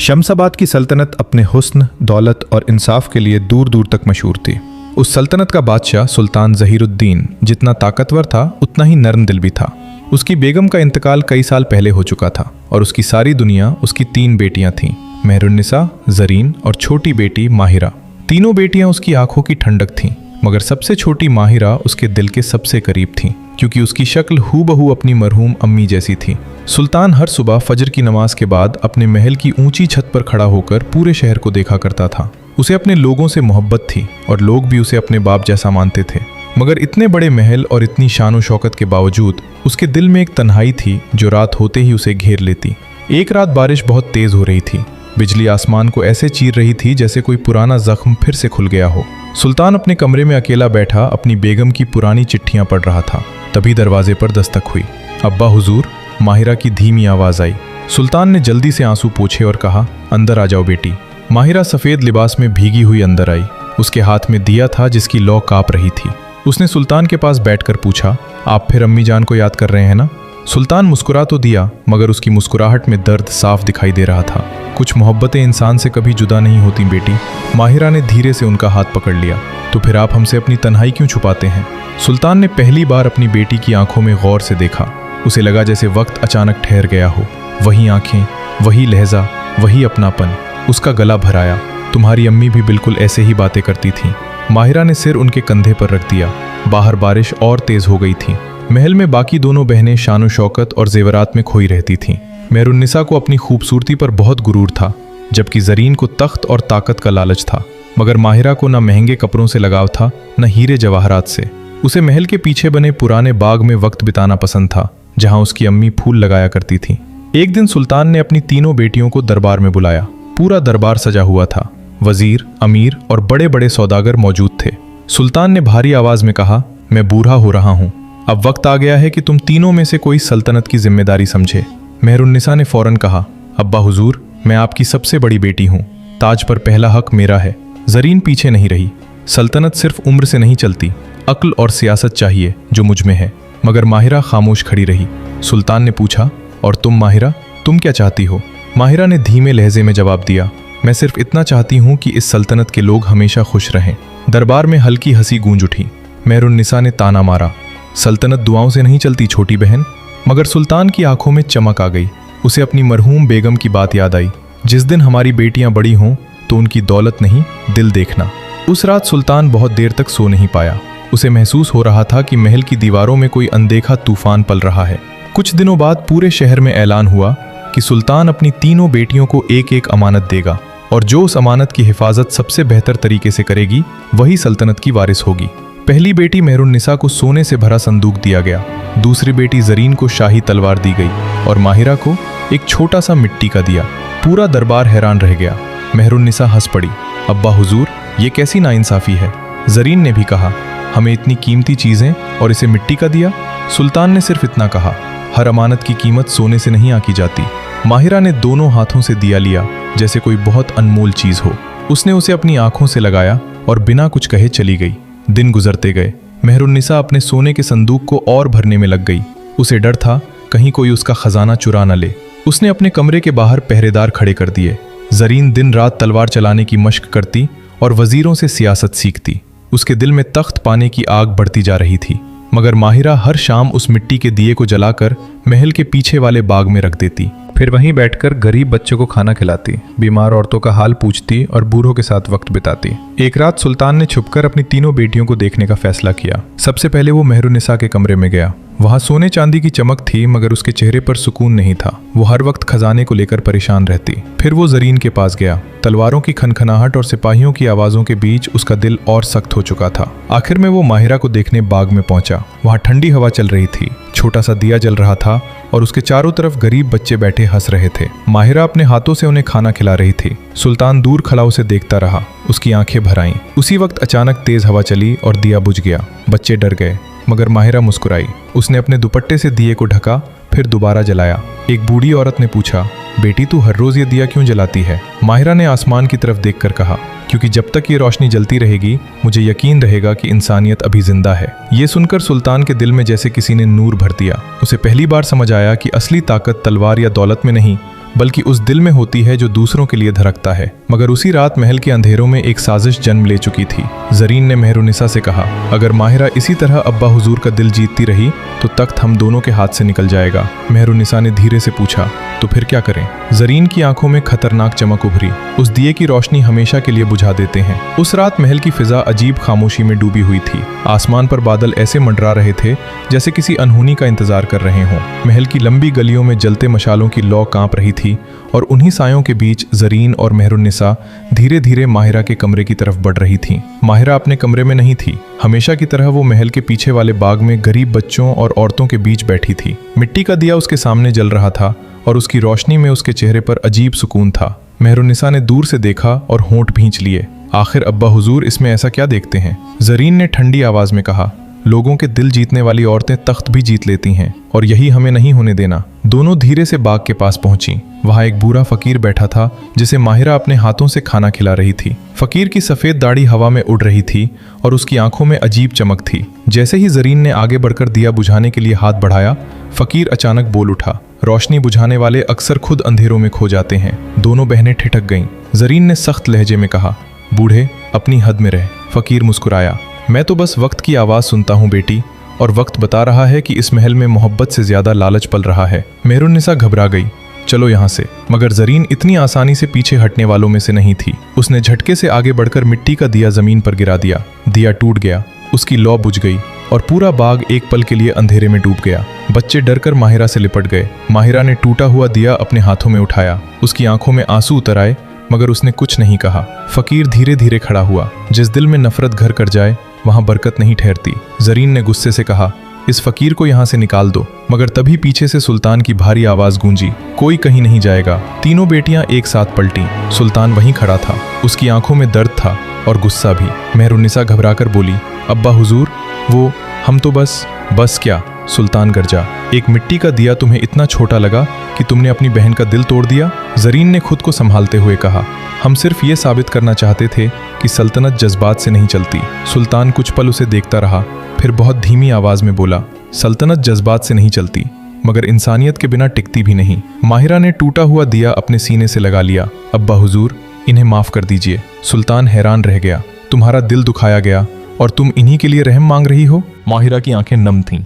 शमसाबाद की सल्तनत अपने हुस्न, दौलत और इंसाफ के लिए दूर दूर तक मशहूर थी। उस सल्तनत का बादशाह सुल्तान ज़हीरुद्दीन जितना ताकतवर था उतना ही नर्म दिल भी था। उसकी बेगम का इंतकाल कई साल पहले हो चुका था और उसकी सारी दुनिया उसकी 3 बेटियां थीं, मेहरुन्निसा, ज़रीन और छोटी बेटी माहिरा। तीनों बेटियां उसकी आंखों की ठंडक थीं, मगर सबसे छोटी माहिरा उसके दिल के सबसे करीब थीं, क्योंकि उसकी शक्ल हूबहू अपनी मरहूम अम्मी जैसी थी। सुल्तान हर सुबह फजर की नमाज के बाद अपने महल की ऊंची छत पर खड़ा होकर पूरे शहर को देखा करता था। उसे अपने लोगों से मोहब्बत थी और लोग भी उसे अपने बाप जैसा मानते थे। मगर इतने बड़े महल और इतनी शान व शौकत के बावजूद उसके दिल में एक तन्हाई थी जो रात होते ही उसे घेर लेती। एक रात बारिश बहुत तेज हो रही थी। बिजली आसमान को ऐसे चीर रही थी जैसे कोई पुराना जख्म फिर से खुल गया हो। सुल्तान अपने कमरे में अकेला बैठा अपनी बेगम की पुरानी चिट्ठियां पढ़ रहा था। तभी दरवाजे पर दस्तक हुई। अब्बा हुजूर, माहिरा की धीमी आवाज आई। सुल्तान ने जल्दी से आंसू पोंछे और कहा, अंदर आ जाओ बेटी। माहिरा सफेद लिबास में भीगी हुई अंदर आई। उसके हाथ में दिया था जिसकी लौ कांप रही थी। उसने सुल्तान के पास बैठकर पूछा, आप फिर अम्मी जान को याद कर रहे हैं ना? सुल्तान मुस्कुरा तो दिया, मगर उसकी मुस्कुराहट में दर्द साफ दिखाई दे रहा था। कुछ मोहब्बतें इंसान से कभी जुदा नहीं होती बेटी। माहिरा ने धीरे से उनका हाथ पकड़ लिया। तो फिर आप हमसे अपनी तन्हाई क्यों छुपाते हैं? सुल्तान ने पहली बार अपनी बेटी की आंखों में गौर से देखा। उसे लगा जैसे वक्त अचानक ठहर गया हो। वही आंखें, वही लहजा, वही अपनापन। उसका गला भराया। तुम्हारी अम्मी भी बिल्कुल ऐसे ही बातें करती थीं। माहिरा ने सिर उनके कंधे पर रख दिया। बाहर बारिश और तेज हो गई थी। महल में बाकी दोनों बहनें शान व शौकत और जेवरात में खोई रहती थीं। मेहरुन्निसा को अपनी खूबसूरती पर बहुत गुरूर था, जबकि ज़रीन को तख्त और ताकत का लालच था। मगर माहिरा को न महंगे कपड़ों से लगाव था, न हीरे जवाहरात से। उसे महल के पीछे बने पुराने बाग में वक्त बिताना पसंद था, जहां उसकी अम्मी फूल लगाया करती थीं। एक दिन सुल्तान ने अपनी तीनों बेटियों को दरबार में बुलाया। पूरा दरबार सजा हुआ था। वजीर, अमीर और बड़े बड़े सौदागर मौजूद थे। सुल्तान ने भारी आवाज में कहा, मैं बूढ़ा हो रहा हूं। अब वक्त आ गया है कि तुम तीनों में से कोई सल्तनत की जिम्मेदारी समझे। मेहरुन्निसा ने फौरन कहा, अब्बा हुजूर, मैं आपकी सबसे बड़ी बेटी हूं। ताज पर पहला हक मेरा है। ज़रीन पीछे नहीं रही। सल्तनत सिर्फ उम्र से नहीं चलती, अक्ल और सियासत चाहिए जो मुझ में है। मगर माहिरा खामोश खड़ी रही। सुल्तान ने पूछा, और तुम माहिरा, तुम क्या चाहती हो? माहिरा ने धीमे लहजे में जवाब दिया, मैं सिर्फ इतना चाहती हूँ कि इस सल्तनत के लोग हमेशा खुश रहें। दरबार में हल्की हंसी गूंज उठी। मेहरुन्निसा ने ताना मारा, सल्तनत दुआओं से नहीं चलती छोटी बहन। मगर सुल्तान की आंखों में चमक आ गई। उसे अपनी मरहूम बेगम की बात याद आई, जिस दिन हमारी बेटियां बड़ी हों तो उनकी दौलत नहीं, दिल देखना। उस रात सुल्तान बहुत देर तक सो नहीं पाया। उसे महसूस हो रहा था कि महल की दीवारों में कोई अनदेखा तूफान पल रहा है। कुछ दिनों बाद पूरे शहर में ऐलान हुआ कि सुल्तान अपनी तीनों बेटियों को एक एक अमानत देगा, और जो उस अमानत की हिफाजत सबसे बेहतर तरीके से करेगी वही सल्तनत की वारिस होगी। पहली बेटी मेहरुन्निसा को सोने से भरा संदूक दिया गया। दूसरी बेटी ज़रीन को शाही तलवार दी गई और माहिरा को एक छोटा सा मिट्टी का दिया। पूरा दरबार हैरान रह गया। मेहरुन्निसा हंस पड़ी, अब्बा हुजूर, ये कैसी नाइंसाफ़ी है? ज़रीन ने भी कहा, हमें इतनी कीमती चीज़ें और इसे मिट्टी का दिया? सुल्तान ने सिर्फ इतना कहा, हर अमानत की कीमत सोने से नहीं आंकी जाती। माहिरा ने दोनों हाथों से दिया लिया जैसे कोई बहुत अनमोल चीज़ हो। उसने उसे अपनी आंखों से लगाया और बिना कुछ कहे चली गई। दिन गुजरते गए। मेहरुन्निसा अपने सोने के संदूक को और भरने में लग गई। उसे डर था कहीं कोई उसका खजाना चुरा न ले। उसने अपने कमरे के बाहर पहरेदार खड़े कर दिए। ज़रीन दिन रात तलवार चलाने की मशक करती और वजीरों से सियासत सीखती। उसके दिल में तख्त पाने की आग बढ़ती जा रही थी। मगर माहिरा हर शाम उस मिट्टी के दिए को जलाकर महल के पीछे वाले बाग में रख देती। फिर वहीं बैठकर गरीब बच्चों को खाना खिलाती, बीमार औरतों का हाल पूछती और बूढ़ों के साथ वक्त बिताती। एक रात सुल्तान ने छुपकर अपनी तीनों बेटियों को देखने का फैसला किया। सबसे पहले वो मेहरुन्निसा के कमरे में गया। वहां सोने चांदी की चमक थी, मगर उसके चेहरे पर सुकून नहीं था। वो हर वक्त खजाने को लेकर परेशान रहती। फिर वो ज़रीन के पास गया। तलवारों की खनखनाहट और सिपाहियों की आवाज़ों के बीच उसका दिल और सख्त हो चुका था। आखिर में वो माहिरा को देखने बाग में पहुंचा। वहां ठंडी हवा चल रही थी। छोटा सा दिया जल रहा था और उसके चारों तरफ गरीब बच्चे बैठे हंस रहे थे। माहिरा अपने हाथों से उन्हें खाना खिला रही थी। सुल्तान दूर खड़ा उसे देखता रहा। उसकी आंखें भर आईं। उसी वक्त अचानक तेज हवा चली और दिया बुझ गया। बच्चे डर गए, मगर माहिरा मुस्कुराई। उसने अपने दुपट्टे से दिए को ढका, फिर दोबारा जलाया। एक बूढ़ी औरत ने पूछा, बेटी तू हर रोज ये दिया क्यों जलाती है? माहिरा ने आसमान की तरफ देखकर कहा, क्योंकि जब तक ये रोशनी जलती रहेगी मुझे यकीन रहेगा कि इंसानियत अभी जिंदा है। ये सुनकर सुल्तान के दिल में जैसे किसी ने नूर भर दिया। उसे पहली बार समझ आया कि असली ताकत तलवार या दौलत में नहीं, बल्कि उस दिल में होती है जो दूसरों के लिए धड़कता है। मगर उसी रात महल के अंधेरों में एक साजिश जन्म ले चुकी थी। जरीन ने मेहरुन्निसा से कहा, अगर माहिरा इसी तरह अब्बा हुजूर का दिल जीतती रही तो तख्त हम दोनों के हाथ से निकल जाएगा। मेहरुन्निसा ने धीरे से पूछा, तो फिर क्या करें? जरीन की आंखों में खतरनाक चमक उभरी। उस दिए की रोशनी हमेशा के लिए बुझा देते हैं। उस रात महल की फिजा अजीब खामोशी में डूबी हुई थी। आसमान पर बादल ऐसे मंडरा रहे थे जैसे किसी अनहोनी का इंतजार कर रहे हों। महल की लंबी गलियों में जलते मशालों की लौ कांप रही थी और उन्हीं सायों के बीच जरीन और मेहरुन्निसा धीरे धीरे माहिरा के कमरे की तरफ बढ़ रही थीं। माहिरा अपने कमरे में नहीं थी। हमेशा की तरह वो महल के पीछे वाले बाग में गरीब बच्चों और औरतों के बीच बैठी थी। मिट्टी का दिया उसके सामने जल रहा था और उसकी रोशनी में उसके चेहरे पर अजीब सुकून था। मेहरुन्निसा ने दूर से देखा और होंठ भींच लिए। आखिर अब्बा हुजूर इसमें ऐसा क्या देखते हैं? जरीन ने ठंडी आवाज में कहा, लोगों के दिल जीतने वाली औरतें तख्त भी जीत लेती हैं और यही हमें नहीं होने देना। दोनों धीरे से बाग के पास पहुंची। वहां एक बूढ़ा फकीर बैठा था जिसे माहिरा अपने हाथों से खाना खिला रही थी। फकीर की सफेद दाढ़ी हवा में उड़ रही थी और उसकी आंखों में अजीब चमक थी। जैसे ही जरीन ने आगे बढ़कर दिया बुझाने के लिए हाथ बढ़ाया, फकीर अचानक बोल उठा, रोशनी बुझाने वाले अक्सर खुद अंधेरों में खो जाते हैं। दोनों बहनें ठिठक गईं। जरीन ने सख्त लहजे में कहा, बूढ़े अपनी हद में रह। फकीर मुस्कुराया, मैं तो बस वक्त की आवाज़ सुनता हूँ बेटी, और वक्त बता रहा है कि इस महल में मोहब्बत से ज्यादा लालच पल रहा है। मेहरुन्निसा घबरा गई, चलो यहाँ से। मगर जरीन इतनी आसानी से पीछे हटने वालों में से नहीं थी। उसने झटके से आगे बढ़कर मिट्टी का दिया जमीन पर गिरा दिया। दिया टूट गया, उसकी लौ बुझ गई और पूरा बाग एक पल के लिए अंधेरे में डूब गया। बच्चे डरकर माहिरा से लिपट गए। माहिरा ने टूटा हुआ दिया अपने हाथों में उठाया। उसकी आंखों में आंसू उतर आए मगर उसने कुछ नहीं कहा। फकीर धीरे धीरे खड़ा हुआ। जिस दिल में नफरत घर कर जाए वहां बरकत नहीं ठहरती। जरीन ने गुस्से से कहा, इस फकीर को यहाँ से निकाल दो। मगर तभी पीछे से सुल्तान की भारी आवाज गूंजी, कोई कहीं नहीं जाएगा। तीनों बेटियां एक साथ पलटी। सुल्तान वहीं खड़ा था। उसकी आंखों में दर्द था और गुस्सा भी। मेहरुन्निसा घबराकर बोली, अब्बा हुजूर, वो हम तो बस क्या? सुल्तान गरजा, एक मिट्टी का दिया तुम्हें इतना छोटा लगा कि तुमने अपनी बहन का दिल तोड़ दिया? जरीन ने खुद को संभालते हुए कहा, हम सिर्फ ये साबित करना चाहते थे कि सल्तनत जज्बात से नहीं चलती। सुल्तान कुछ पल उसे देखता रहा, फिर बहुत धीमी आवाज में बोला, सल्तनत जज्बात से नहीं चलती मगर इंसानियत के बिना टिकती भी नहीं। माहिरा ने टूटा हुआ दिया अपने सीने से लगा लिया। अब्बा हुजूर, इन्हें माफ कर दीजिए। सुल्तान हैरान रह गया, तुम्हारा दिल दुखाया गया और तुम इन्हीं के लिए रहम मांग रही हो? माहिरा की आंखें नम थीं।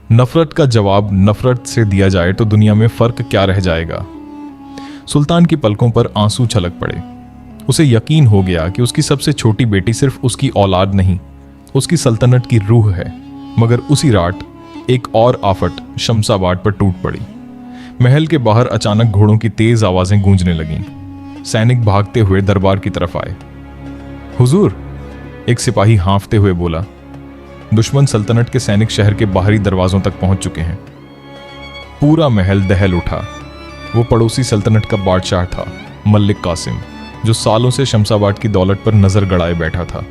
नफरत का जवाब नफरत से दिया जाए तो दुनिया में फर्क क्या रह जाएगा? सुल्तान की पलकों पर आंसू छलक पड़े। उसे यकीन हो गया कि उसकी सबसे छोटी बेटी सिर्फ उसकी औलाद नहीं, उसकी सल्तनत की रूह है। मगर उसी रात एक और आफत शमशाबाद पर टूट पड़ी। महल के बाहर अचानक घोड़ों की तेज आवाजें गूंजने लगीं। सैनिक भागते हुए दरबार की तरफ आए। हुजूर, एक सिपाही हाँफते हुए बोला, दुश्मन सल्तनत के सैनिक शहर के बाहरी दरवाजों तक पहुंच चुके हैं। पूरा महल दहल उठा। वो पड़ोसी सल्तनत का बादशाह था, मलिक कासिम, जो सालों से शमशाबाद की दौलत पर नजर गड़ाए बैठा था।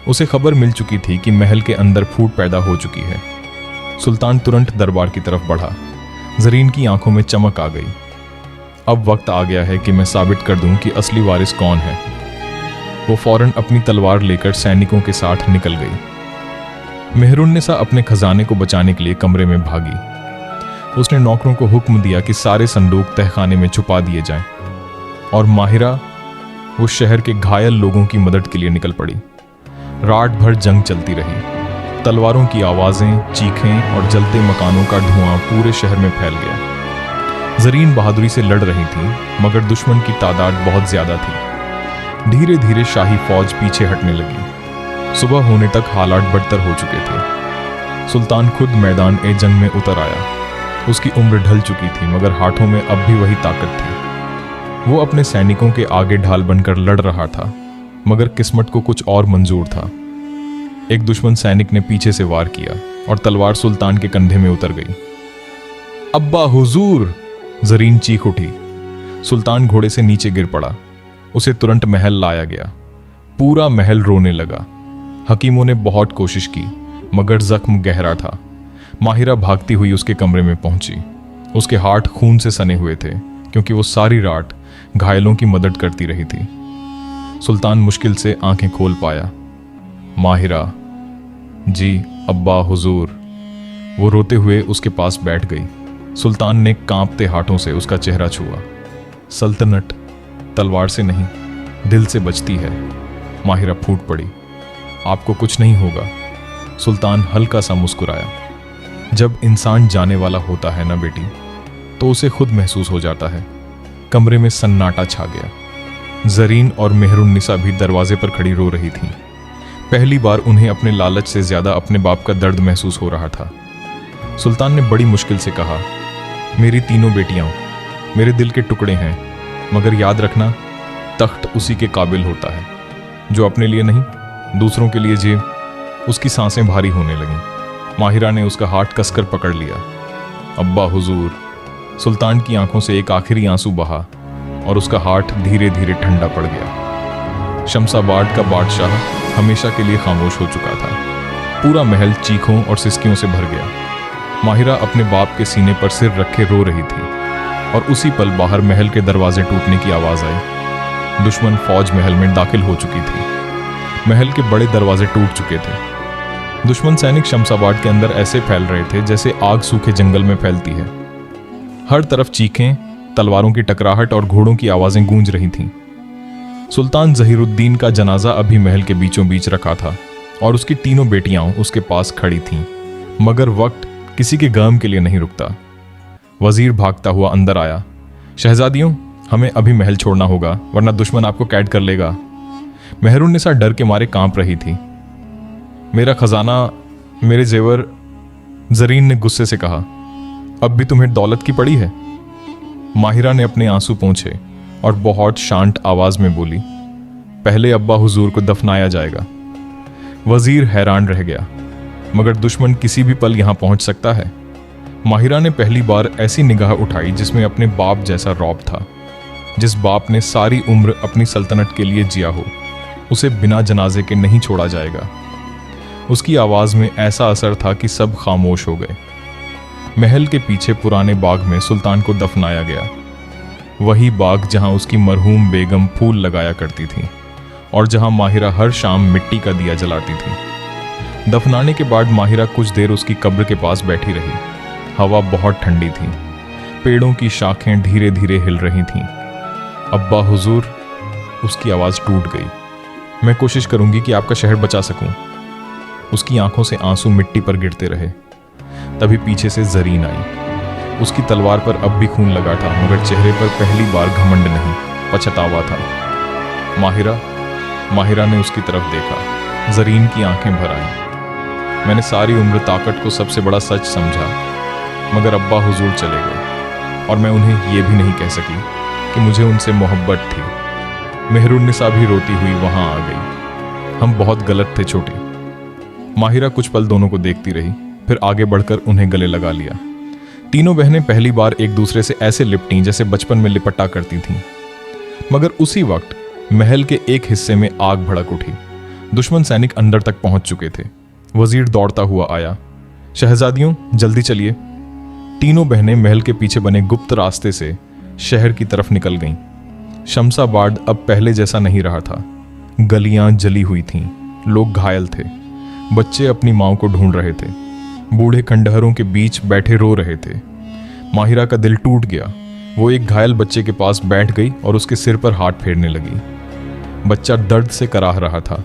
उसे खबर मिल चुकी थी कि महल के अंदर फूट पैदा हो चुकी है। सुल्तान तुरंत दरबार की तरफ बढ़ा। जरीन की आंखों में चमक आ गई। अब वक्त आ गया है कि मैं साबित कर दूं कि असली वारिस कौन है। वो फौरन अपनी तलवार लेकर सैनिकों के साथ निकल गई। मेहरुन्निसा अपने खजाने को बचाने के लिए कमरे में भागी। उसने नौकरों को हुक्म दिया कि सारे संदूक तहखाने में छुपा दिए जाएं, और माहिरा वो शहर के घायल लोगों की मदद के लिए निकल पड़ी। रात भर जंग चलती रही। तलवारों की आवाजें, चीखें और जलते मकानों का धुआं पूरे शहर में फैल गया। जरीन बहादुरी से लड़ रही थी मगर दुश्मन की तादाद बहुत ज्यादा थी। धीरे धीरे शाही फौज पीछे हटने लगी। सुबह होने तक हालात बदतर हो चुके थे। सुल्तान खुद मैदान ए जंग में उतर आया। उसकी उम्र ढल चुकी थी मगर हाथों में अब भी वही ताकत थी। वो अपने सैनिकों के आगे ढाल बनकर लड़ रहा था मगर किस्मत को कुछ और मंजूर था। एक दुश्मन सैनिक ने पीछे से वार किया और तलवार सुल्तान के कंधे में उतर गई। अब्बा हुजूर! जरीन चीख उठी। सुल्तान घोड़े से नीचे गिर पड़ा। उसे तुरंत महल लाया गया। पूरा महल रोने लगा। हकीमों ने बहुत कोशिश की मगर जख्म गहरा था। माहिरा भागती हुई उसके कमरे में पहुंची। उसके हाथ खून से सने हुए थे क्योंकि वो सारी रात घायलों की मदद करती रही थी। सुल्तान मुश्किल से आंखें खोल पाया। माहिरा, जी अब्बा हुजूर। वो रोते हुए उसके पास बैठ गई। सुल्तान ने कांपते हाथों से उसका चेहरा छुआ। सल्तनत तलवार से नहीं, दिल से बचती है। माहिरा फूट पड़ी। आपको कुछ नहीं होगा। सुल्तान हल्का सा मुस्कुराया। जब इंसान जाने वाला होता है ना बेटी, तो उसे खुद महसूस हो जाता है। कमरे में सन्नाटा छा गया। जरीन और मेहरुन्निसा भी दरवाजे पर खड़ी रो रही थीं। पहली बार उन्हें अपने लालच से ज्यादा अपने बाप का दर्द महसूस हो रहा था। सुल्तान ने बड़ी मुश्किल से कहा, मेरी तीनों बेटियां मेरे दिल के टुकड़े हैं, मगर याद रखना, तख्त उसी के काबिल होता है जो अपने लिए नहीं, दूसरों के लिए जिए। उसकी सांसें भारी होने लगीं। माहिरा ने उसका हाथ कसकर पकड़ लिया। अब्बा हुजूर। सुल्तान की आंखों से एक आखिरी आंसू बहा और उसका हाथ धीरे धीरे ठंडा पड़ गया। शमशाबाद का बादशाह हमेशा के लिए खामोश हो चुका था। पूरा महल चीखों और सिसकियों से भर गया। माहिरा अपने बाप के सीने पर सिर रखे रो रही थी और उसी पल बाहर महल के दरवाजे टूटने की आवाज आई। दुश्मन फौज महल में दाखिल हो चुकी थी। महल के बड़े दरवाजे टूट चुके थे। दुश्मन सैनिक शमशाबाद के अंदर ऐसे फैल रहे थे जैसे आग सूखे जंगल में फैलती है। हर तरफ चीखें, तलवारों की टकराहट और घोड़ों की आवाजें गूंज रही थीं। सुल्तान जहीरुद्दीन का जनाजा अभी महल के बीचों बीच रखा था और उसकी तीनों बेटियां उसके पास खड़ी थीं, मगर वक्त किसी के गम के लिए नहीं रुकता। वजीर भागता हुआ अंदर आया। शहजादियों, हमें अभी महल छोड़ना होगा, वरना दुश्मन आपको कैद कर लेगा। मेहरुन्निसा डर के मारे कांप रही थी। मेरा खजाना, मेरे जेवर। जरीन ने गुस्से से कहा, अब भी तुम्हें दौलत की पड़ी है? माहिरा ने अपने आंसू पोंछे और बहुत शांत आवाज में बोली, पहले अब्बा हुजूर को दफनाया जाएगा। वजीर हैरान रह गया, मगर दुश्मन किसी भी पल यहां पहुंच सकता है। माहिरा ने पहली बार ऐसी निगाह उठाई जिसमें अपने बाप जैसा रौब था। जिस बाप ने सारी उम्र अपनी सल्तनत के लिए जिया हो, उसे बिना जनाजे के नहीं छोड़ा जाएगा। उसकी आवाज में ऐसा असर था कि सब खामोश हो गए। महल के पीछे पुराने बाग में सुल्तान को दफनाया गया। वही बाग जहां उसकी मरहूम बेगम फूल लगाया करती थी और जहां माहिरा हर शाम मिट्टी का दिया जलाती थी। दफनाने के बाद माहिरा कुछ देर उसकी कब्र के पास बैठी रही। हवा बहुत ठंडी थी। पेड़ों की शाखें धीरे धीरे हिल रही थीं। अब्बा हुजूर, उसकी आवाज टूट गई। मैं कोशिश करूंगी कि आपका शहर बचा सकूं। उसकी आंखों से आंसू मिट्टी पर गिरते रहे। तभी पीछे से जरीन आई। उसकी तलवार पर अब भी खून लगा था, मगर चेहरे पर पहली बार घमंड नहीं, पछतावा था। माहिरा ने उसकी तरफ देखा। जरीन की आंखें भर आईं। मैंने सारी उम्र ताकत को सबसे बड़ा सच समझा, मगर अब्बा हुजूर चले गए और मैं उन्हें यह भी नहीं कह सकी कि मुझे उनसे मोहब्बत थी। मेहरुन्निसा भी रोती हुई वहां आ गई। हम बहुत गलत थे छोटे। माहिरा कुछ पल दोनों को देखती रही, फिर आगे बढ़कर उन्हें गले लगा लिया। तीनों बहनें पहली बार एक दूसरे से ऐसे लिपटीं जैसे बचपन में लिपटा करती थीं। मगर उसी वक्त महल के एक हिस्से में आग भड़क उठी। दुश्मन सैनिक अंदर तक पहुंच चुके थे। वजीर दौड़ता हुआ आया। शहजादियों, जल्दी चलिए। तीनों बहनें महल के पीछे बने गुप्त रास्ते से शहर की तरफ निकल गईं। शमशाबाद अब पहले जैसा नहीं रहा था। गलियां जली हुई थीं, लोग घायल थे, बच्चे अपनी मां को ढूंढ रहे थे, बूढ़े खंडहरों के बीच बैठे रो रहे थे। माहिरा का दिल टूट गया। वो एक घायल बच्चे के पास बैठ गई और उसके सिर पर हाथ फेरने लगी। बच्चा दर्द से कराह रहा था।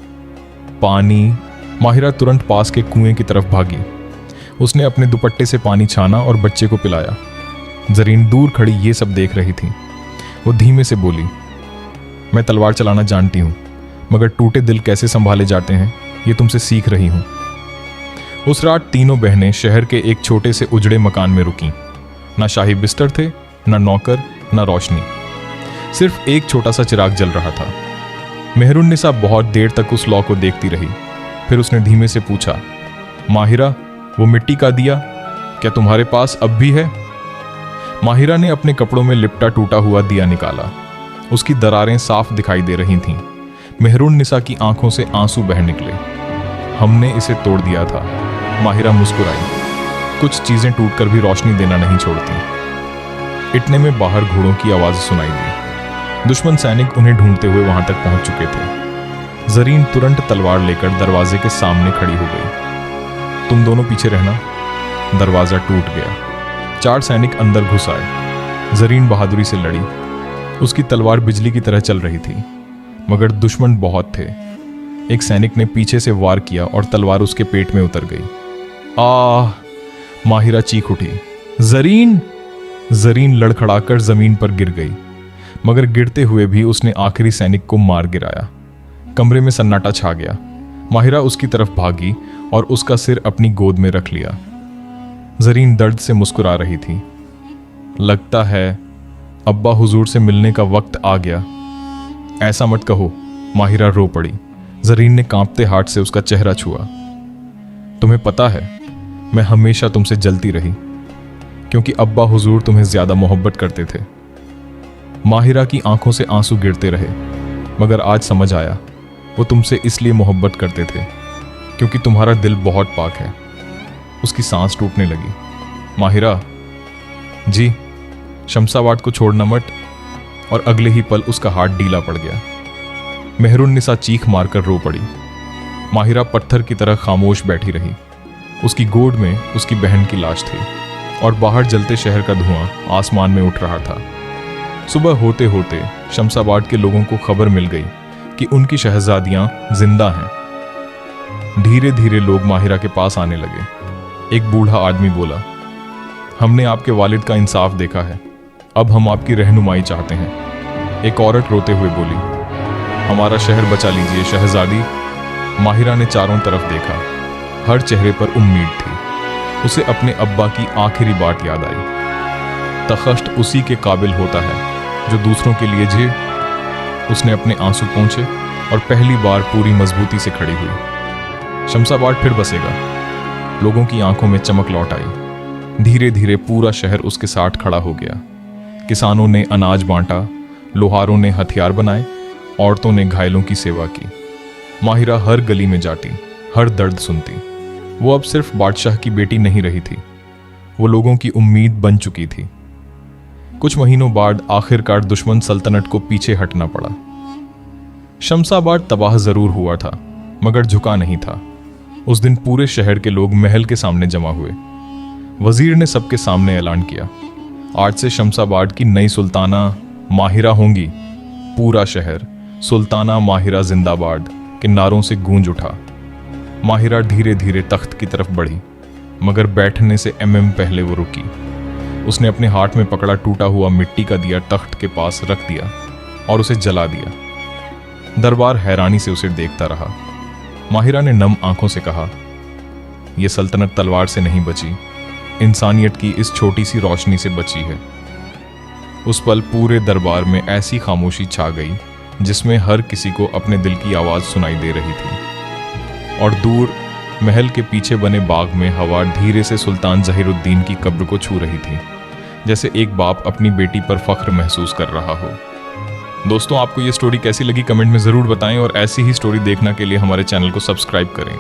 पानी। माहिरा तुरंत पास के कुएं की तरफ भागी। उसने अपने दुपट्टे से पानी छाना और बच्चे को पिलाया। जरीन दूर खड़ी ये सब देख रही थी। वो धीमे से बोली, मैं तलवार चलाना जानती हूं, मगर टूटे दिल कैसे संभाले जाते हैं ये तुमसे सीख रही हूं। उस रात तीनों बहनें शहर के एक छोटे से उजड़े मकान में रुकीं। ना शाही बिस्तर थे, ना नौकर, ना रोशनी। सिर्फ एक छोटा सा चिराग जल रहा था। मेहरुन्निसा बहुत देर तक उस लौ को देखती रही। फिर उसने धीमे से पूछा, माहिरा, वो मिट्टी का दिया क्या तुम्हारे पास अब भी है? माहिरा ने अपने कपड़ों में लिपटा टूटा हुआ दिया निकाला। उसकी दरारें साफ दिखाई दे रही थीं। मेहरुन्निसा की आंखों से आंसू बह निकले। हमने इसे तोड़ दिया था। माहिरा मुस्कुराई। कुछ चीजें टूटकर भी रोशनी देना नहीं छोड़ती। इतने में बाहर घोड़ों की आवाज सुनाई दी। दुश्मन सैनिक उन्हें ढूंढते हुए वहां तक पहुंच चुके थे। जरीन तुरंत तलवार लेकर दरवाजे के सामने खड़ी हो गई। तुम दोनों पीछे रहना। दरवाजा टूट गया। 4 सैनिक अंदर घुस आए। जरीन बहादुरी से लड़ी। उसकी तलवार बिजली की तरह चल रही थी, मगर दुश्मन बहुत थे। एक सैनिक ने पीछे से वार किया और तलवार उसके पेट में उतर गई। आह! माहिरा चीख उठी। जरीन! जरीन लड़खड़ाकर जमीन पर गिर गई, मगर गिरते हुए भी उसने आखिरी सैनिक को मार गिराया। कमरे में सन्नाटा छा गया। माहिरा उसकी तरफ भागी और उसका सिर अपनी गोद में रख लिया। जरीन दर्द से मुस्कुरा रही थी। लगता है अब्बा हुजूर से मिलने का वक्त आ गया। ऐसा मत कहो, माहिरा रो पड़ी। जरीन ने कांपते हाथ से उसका चेहरा छुआ। तुम्हें पता है, मैं हमेशा तुमसे जलती रही, क्योंकि अब्बा हुजूर तुम्हें ज्यादा मोहब्बत करते थे। माहिरा की आंखों से आंसू गिरते रहे, मगर आज समझ आया वो तुमसे इसलिए मोहब्बत करते थे क्योंकि तुम्हारा दिल बहुत पाक है। उसकी सांस टूटने लगी। माहिरा जी, शमसाबाद को छोड़ना मत। और अगले ही पल उसका हाथ ढीला पड़ गया। मेहरुन्निसा चीख मारकर रो पड़ी। माहिरा पत्थर की तरह खामोश बैठी रही। उसकी गोद में उसकी बहन की लाश थी और बाहर जलते शहर का धुआं आसमान में उठ रहा था। सुबह होते होते शमसाबाद के लोगों को खबर मिल गई कि उनकी शहजादियां जिंदा हैं। धीरे धीरे लोग माहिरा के पास आने लगे। एक बूढ़ा आदमी बोला, हमने आपके वालिद का इंसाफ देखा है, अब हम आपकी रहनुमाई चाहते हैं। एक औरत रोते हुए बोली, हमारा शहर बचा लीजिए शहजादी। माहिरा ने चारों तरफ देखा। हर चेहरे पर उम्मीद थी। उसे अपने अब्बा की आखिरी बात याद आई, तखश्त उसी के काबिल होता है जो दूसरों के लिए जिए। उसने अपने आंसू पोंछे और पहली बार पूरी मजबूती से खड़ी हुई। शमसाबाद फिर बसेगा। लोगों की आंखों में चमक लौट आई। धीरे धीरे पूरा शहर उसके साथ खड़ा हो गया। किसानों ने अनाज बांटा, लोहारों ने हथियार बनाए, औरतों ने घायलों की सेवा की। माहिरा हर गली में जाती, हर दर्द सुनती। वो अब सिर्फ बादशाह की बेटी नहीं रही थी, वो लोगों की उम्मीद बन चुकी थी। कुछ महीनों बाद आखिरकार दुश्मन सल्तनत को पीछे हटना पड़ा। शमसाबाद तबाह जरूर हुआ था, मगर झुका नहीं था। उस दिन पूरे शहर के लोग महल के सामने जमा हुए। वजीर ने सबके सामने ऐलान किया, आज से शमसाबाद की नई सुल्ताना माहिरा होंगी। पूरा शहर सुल्ताना माहिरा जिंदाबाद के नारों से गूंज उठा। माहिरा धीरे धीरे तख्त की तरफ बढ़ी, मगर बैठने से पहले वो रुकी। उसने अपने हाथ में पकड़ा टूटा हुआ मिट्टी का दिया तख्त के पास रख दिया और उसे जला दिया। दरबार हैरानी से उसे देखता रहा। माहिरा ने नम आंखों से कहा, यह सल्तनत तलवार से नहीं बची, इंसानियत की इस छोटी सी रोशनी से बची है। उस पल पूरे दरबार में ऐसी खामोशी छा गई जिसमें हर किसी को अपने दिल की आवाज सुनाई दे रही थी। और दूर महल के पीछे बने बाग में हवा धीरे से सुल्तान जहीरुद्दीन की कब्र को छू रही थी, जैसे एक बाप अपनी बेटी पर फख्र महसूस कर रहा हो। दोस्तों, आपको ये स्टोरी कैसी लगी कमेंट में ज़रूर बताएं और ऐसी ही स्टोरी देखने के लिए हमारे चैनल को सब्सक्राइब करें।